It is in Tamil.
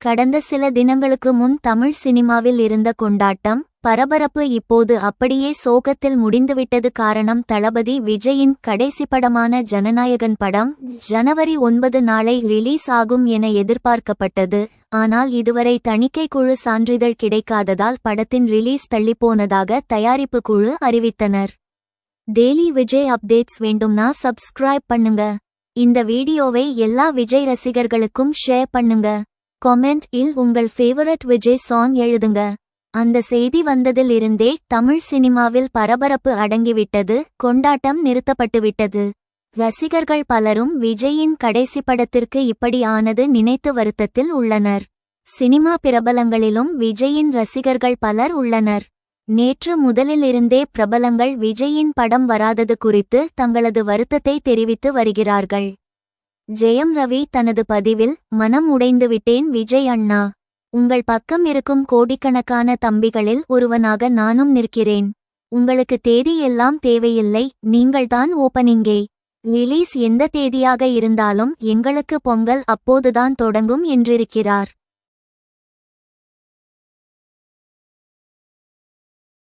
கடந்த சில தினங்களுக்கு முன் தமிழ் சினிமாவில் இருந்த கொண்டாட்டம் பரபரப்பு இப்போது அப்படியே சோகத்தில் முடிந்துவிட்டது. காரணம், தளபதி விஜயின் கடைசி படமான ஜனநாயகன் படம் ஜனவரி 9 நாளை ரிலீஸ் ஆகும் என எதிர்பார்க்கப்பட்டது. ஆனால் இதுவரை தணிக்கை குழு சான்றிதழ் கிடைக்காததால் படத்தின் ரிலீஸ் தள்ளிப்போனதாக தயாரிப்பு குழு அறிவித்தனர். டெய்லி விஜய் அப்டேட்ஸ் வேண்டும்னா சப்ஸ்கிரைப் பண்ணுங்க. இந்த வீடியோவை எல்லா விஜய் ரசிகர்களுக்கும் ஷேர் பண்ணுங்க. கமெண்ட் இல் உங்கள் ஃபேவரட் விஜய் சாங் எழுதுங்க. அந்த செய்தி வந்ததில் இருந்தே தமிழ் சினிமாவில் பரபரப்பு அடங்கிவிட்டது, கொண்டாட்டம் நிறுத்தப்பட்டுவிட்டது. ரசிகர்கள் பலரும் விஜயின் கடைசி படத்திற்கு இப்படி ஆனது நினைத்து வருத்தத்தில் உள்ளனர். சினிமா பிரபலங்களிலும் விஜயின் ரசிகர்கள் பலர் உள்ளனர். நேற்று முதலிலிருந்தே பிரபலங்கள் விஜயின் படம் வராதது குறித்து தங்களது வருத்தத்தை தெரிவித்து வருகிறார்கள். ஜெயம் ரவி தனது பதிவில், மனம் உடைந்துவிட்டேன் விஜய் அண்ணா. உங்கள் பக்கம் இருக்கும் கோடிக்கணக்கான தம்பிகளில் ஒருவனாக நானும் நிற்கிறேன். உங்களுக்கு தேதி எல்லாம் தேவையில்லை, நீங்கள்தான் ஓப்பனிங்கே. ரிலீஸ் எந்த தேதியாக இருந்தாலும் எங்களுக்கு பொங்கல் அப்போதுதான் தொடங்கும் என்றிருக்கிறார்.